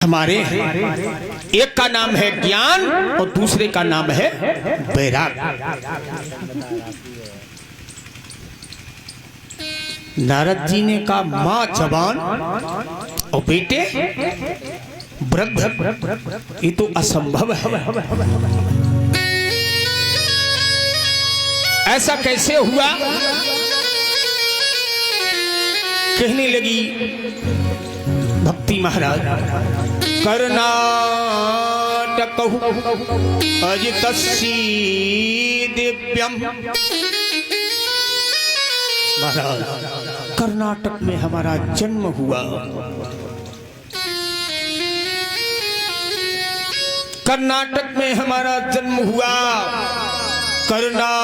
हमारे एक का नाम है ज्ञान और दूसरे का नाम है वैराग। नारद जी ने कहा मां जवान और बेटे वृद्ध, ये तो असंभव है। ऐसा कैसे हुआ? कहने लगी भक्ति महाराज, कर्नाटक अजितस्सी दिव्यम। महाराज कर्नाटक में हमारा जन्म हुआ, कर्नाटक में हमारा जन्म हुआ। कर्नाटक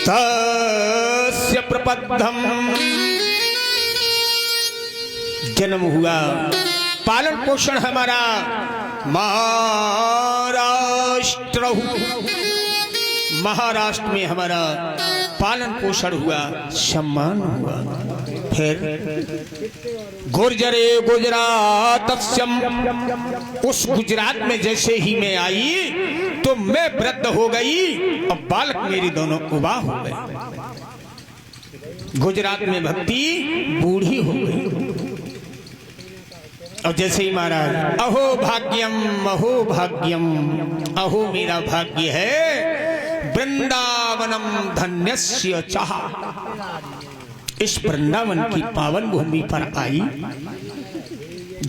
तस्य प्रपद्धम, जन्म हुआ। पालन पोषण हमारा महाराष्ट्र, महाराष्ट्र में हमारा पालन पोषण हुआ, सम्मान हुआ। फिर गुर्जरे गुजरात, उस गुजरात में जैसे ही मैं आई तो मैं वृद्ध हो गई और बालक मेरे दोनों युवा हो गए। गुजरात में भक्ति बूढ़ी हो गई। और जैसे ही महाराज अहो भाग्यम अहो भाग्यम, अहो मेरा भाग्य है वृंदावनम धन्यस्य चाह, इस वृंदावन की पावन भूमि पर आई।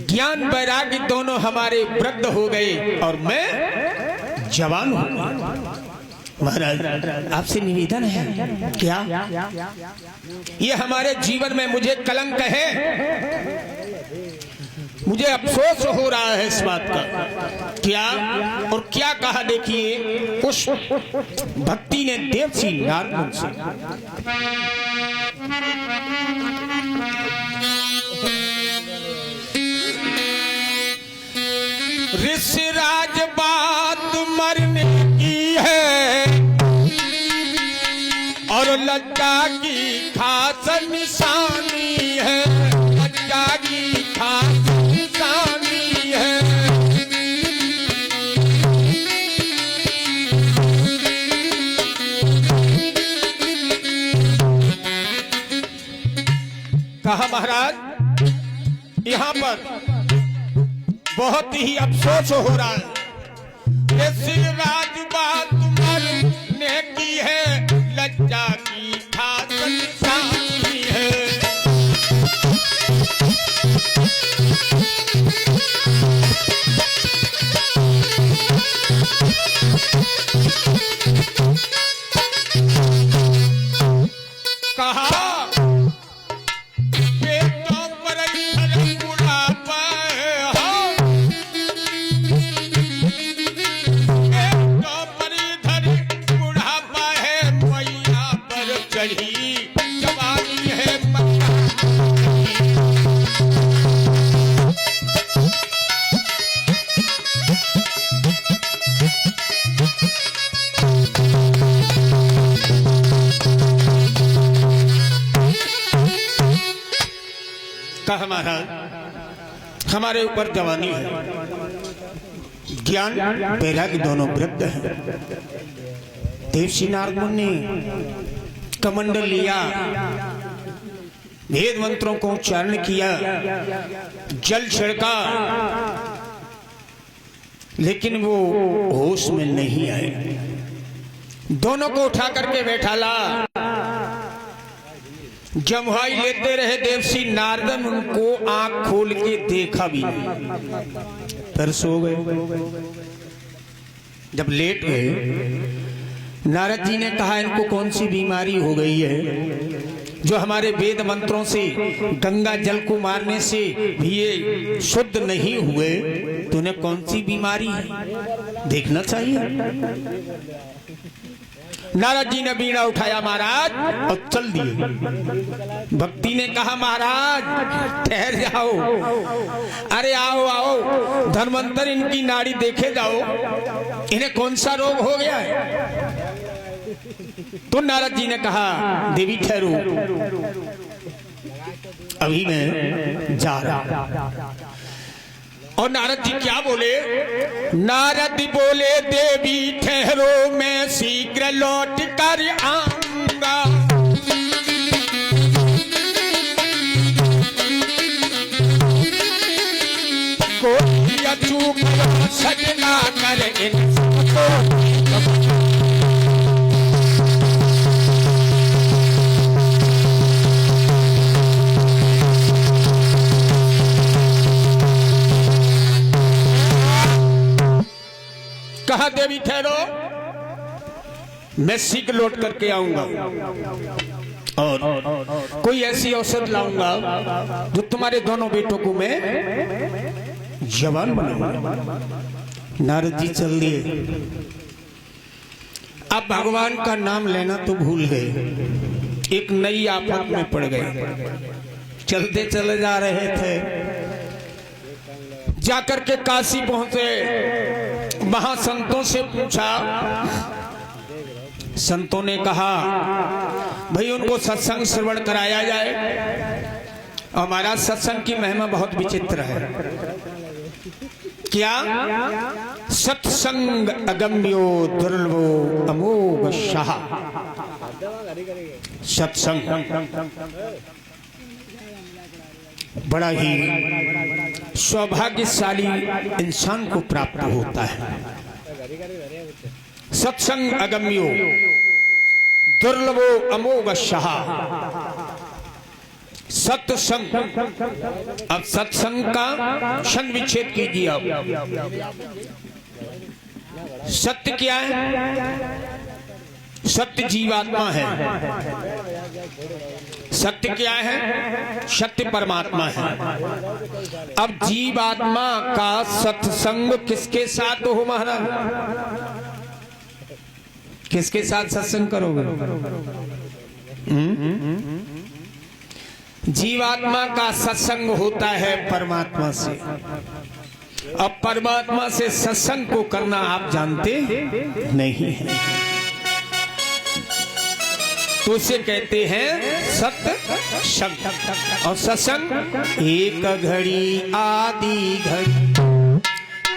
ज्ञान वैराग्य दोनों हमारे वृद्ध हो गए और मैं जवान हूं। महाराज आपसे निवेदन है क्या? ये हमारे जीवन में मुझे कलंक है, मुझे अफसोस हो रहा है इस बात का। क्या और क्या कहा? देखिए उस भक्ति ने देवसी नारद से ऋषिराज बात मरने की है और लज्जा की खास निशानी है, लज्जा की खास निशानी है। कहा महाराज यहाँ पर बहुत ही अफसोस हो रहा है। ऋषिराज बात मरने की है, लज्जा की खास निशानी है। कहा पेटों पर बुढ़ापा है, पेटों पर इधर बुढ़ापा है, मैया पर चढ़ी जवानी है। कहा महाराज हमारे ऊपर जवानी है, ज्ञान वैराग्य दोनों वृद्ध है। देवसी नारद मुनि कमंडल लिया, वेद मंत्रों को उच्चारण किया, जल छिड़का, लेकिन वो होश में नहीं आए। दोनों को उठा करके बैठाला, जमुहाई लेते रहे देवसी नारदन, उनको आंख खोल के देखा भी नहीं, फिर सो गए। जब लेट गए नारद जी ने कहा इनको कौन सी बीमारी हो गई है जो हमारे वेद मंत्रों से, गंगा जल को मारने से भी ये शुद्ध नहीं हुए, तूने कौन सी बीमारी है देखना चाहिए। नारद जी ने बीड़ा उठाया महाराज और चल दिए। भक्ति ने कहा महाराज ठहर जाओ, अरे आओ आओ धर्मांतर इनकी नाड़ी देखे जाओ, इन्हें कौन सा रोग हो गया है। तो नारद जी ने कहा देवी ठहरो। अभी मैं जा रहा। और नारद जी क्या बोले? नारद बोले देवी ठहरो मैं शीघ्र लौट कर आऊंगा। कोई अचूक सजना कर इनको कहा देवी ठहरो, मैं शीघ्र लौट करके आऊंगा और कोई ऐसी औषध लाऊंगा जो तुम्हारे दोनों बेटों को मैं जवान बनाऊंगा। नारद जी चल दिए। अब भगवान का नाम लेना तो भूल गए, एक नई आफत में पड़ गए। चलते चले जा रहे थे, जाकर के काशी पहुंचे। महासंतों से पूछा, संतों ने कहा भाई उनको सत्संग श्रवण कराया जाए। हमारा सत्संग की महिमा बहुत विचित्र है। क्या? सत्संग अगम्यो दुर्लभो अमोघ शाह। सत्संग बड़ा ही सौभाग्यशाली इंसान को प्राप्त होता है। सत्संग अगम्यो दुर्लभो अमोघ शाह। सत्संग, अब सत्संग का क्षण विच्छेद कीजिए। अब सत्य क्या है? सत्य जीवात्मा है। सत्य क्या है? सत्य परमात्मा है। अब जीवात्मा का सत्संग किसके साथ हो महाराज? किसके साथ सत्संग करोगे? जीवात्मा का सत्संग होता है परमात्मा से। अब परमात्मा से सत्संग को करना आप जानते नहीं हैं, तो उसे कहते हैं सत्संग। और सत्संग एक घड़ी आधी घड़ी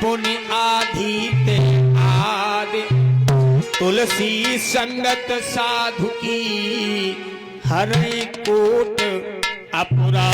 पुण्य आधी ते आदि, तुलसी संगत साधु की हर कोट अपुरा।